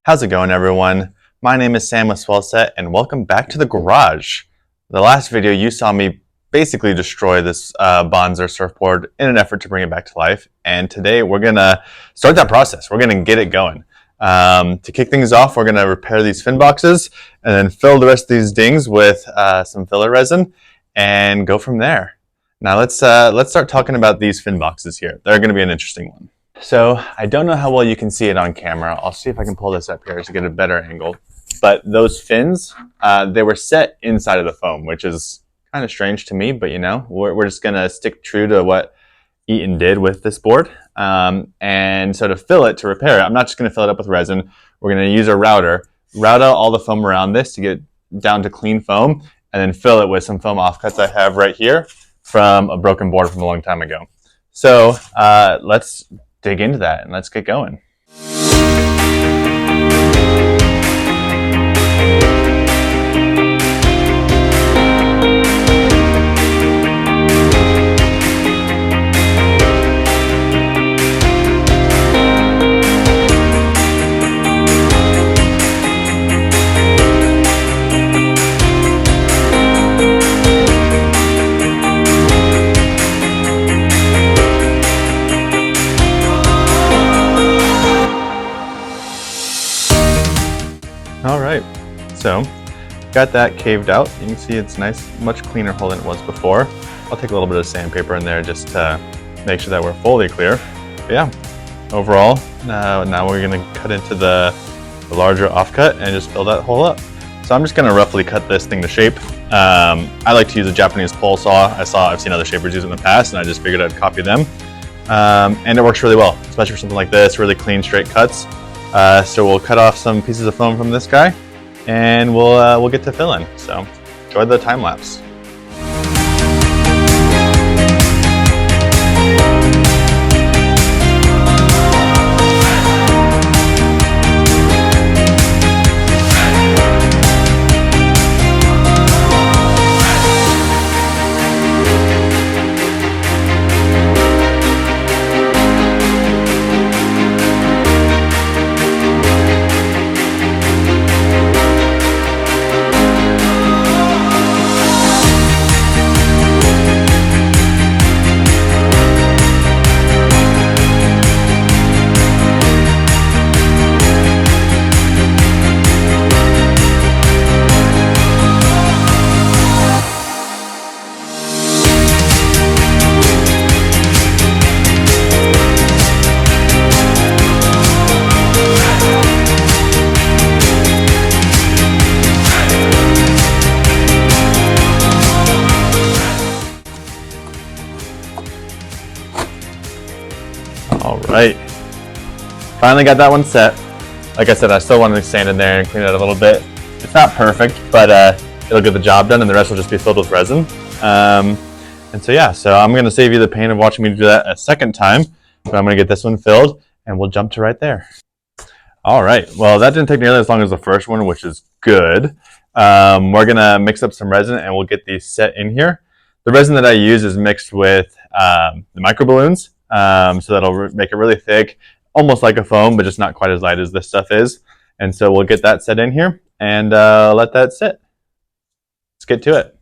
How's it going, everyone? My name is Sam with Swellset, and welcome back to the garage. The last video you saw me basically destroy this Bonzer surfboard in an effort to bring it back to life, and today we're gonna start that process. We're gonna get it going. To kick things off, we're gonna repair these fin boxes and then fill the rest of these dings with some filler resin and go from there. Now let's start talking about these fin boxes here. They're gonna be an interesting one. So I don't know how well you can see it on camera. I'll see if I can pull this up here to get a better angle. But those fins, they were set inside of the foam, which is kind of strange to me, but you know, we're just gonna stick true to what Eaton did with this board. And so to fill it, to repair it, I'm not just gonna fill it up with resin. We're gonna use a router, route out all the foam around this to get down to clean foam, and then fill it with some foam offcuts I have right here from a broken board from a long time ago. So let's dig into that and let's get going. All right, so got that caved out. You can see it's nice, much cleaner hole than it was before. I'll take a little bit of sandpaper in there just to make sure that we're fully clear. But yeah, overall, now we're gonna cut into the larger offcut and just fill that hole up. So I'm just gonna roughly cut this thing to shape. I like to use a Japanese pole saw. I've seen other shapers use it in the past, and I just figured I'd copy them. And it works really well, especially for something like this, really clean, straight cuts. So we'll cut off some pieces of foam from this guy, and we'll get to filling. So enjoy the time lapse. All right, finally got that one set. Like I said, I still wanted to sand in there and clean it a little bit. It's not perfect, but it'll get the job done, and the rest will just be filled with resin. And so yeah, so I'm gonna save you the pain of watching me do that a second time, but I'm gonna get this one filled, and we'll jump to right there. All right, well, that didn't take nearly as long as the first one, which is good. We're gonna mix up some resin, and we'll get these set in here. The resin that I use is mixed with the micro balloons. So that'll make it really thick, almost like a foam, but just not quite as light as this stuff is. And so we'll get that set in here and let that sit. Let's get to it.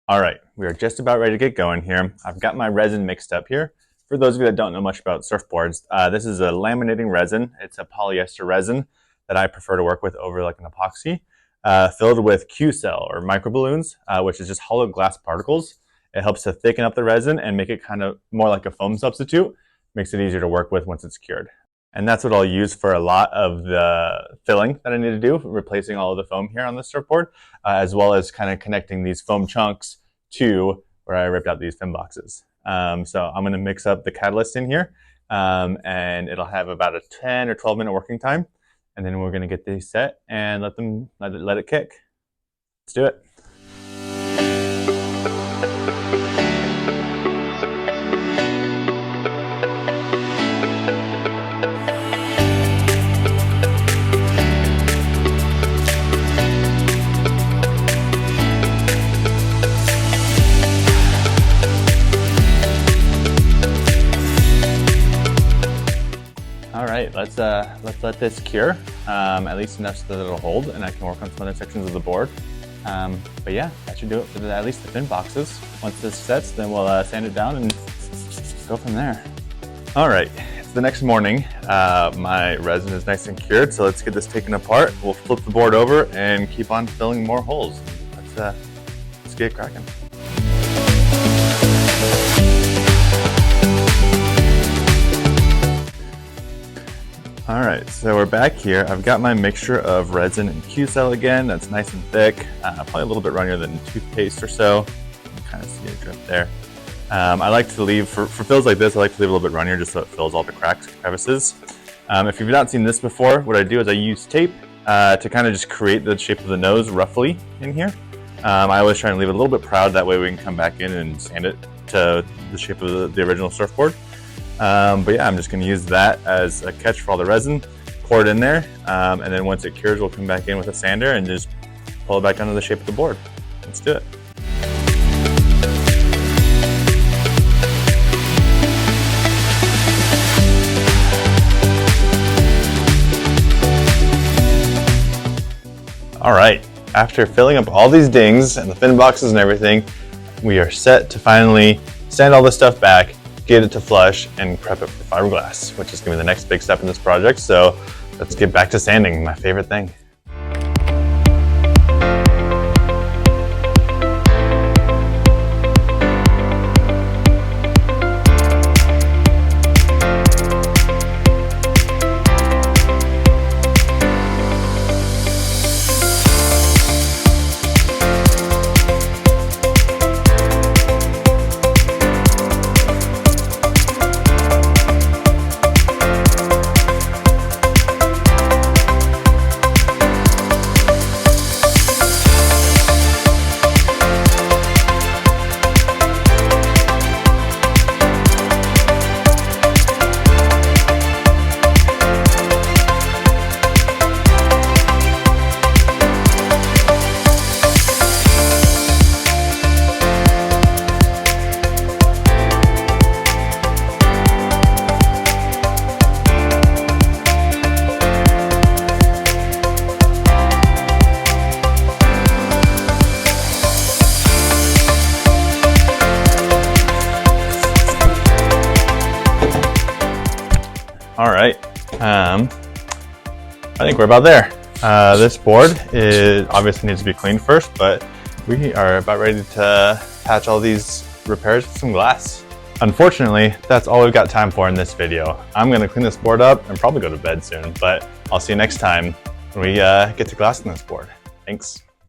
All right, we are just about ready to get going here. I've got my resin mixed up here. For those of you that don't know much about surfboards, this is a laminating resin. It's a polyester resin that I prefer to work with over like an epoxy, filled with Q-cell or microballoons, which is just hollow glass particles. It helps to thicken up the resin and make it kind of more like a foam substitute. Makes it easier to work with once it's cured. And that's what I'll use for a lot of the filling that I need to do, replacing all of the foam here on the surfboard, as well as kind of connecting these foam chunks to where I ripped out these fin boxes. So I'm gonna mix up the catalyst in here, and it'll have about a 10 or 12 minute working time. And then we're gonna get these set and let it kick. Let's do it. let this cure, at least enough so that it'll hold, and I can work on some other sections of the board. But yeah, that should do it for at least the fin boxes. Once this sets, then we'll sand it down and go from there. All right, it's the next morning. My resin is nice and cured, so let's get this taken apart. We'll flip the board over and keep on filling more holes. Let's get cracking. All right, so we're back here. I've got my mixture of resin and Q-cell again. That's nice and thick, probably a little bit runnier than toothpaste or so. You can kind of see a drip there. I like to leave, for fills like this, I like to leave a little bit runnier just so it fills all the cracks and crevices. If you've not seen this before, what I do is I use tape to kind of just create the shape of the nose roughly in here. I always try and leave it a little bit proud, that way we can come back in and sand it to the shape of the original surfboard. But yeah, I'm just going to use that as a catch for all the resin, pour it in there, and then once it cures, we'll come back in with a sander and just pull it back down to the shape of the board. Let's do it. All right, after filling up all these dings and the fin boxes and everything, we are set to finally sand all this stuff back, get it to flush, and prep it for fiberglass, which is gonna be the next big step in this project. So let's get back to sanding, my favorite thing. All right, I think we're about there. This board obviously needs to be cleaned first, but we are about ready to patch all these repairs with some glass. Unfortunately, that's all we've got time for in this video. I'm gonna clean this board up and probably go to bed soon, but I'll see you next time when we get to glassing this board. Thanks.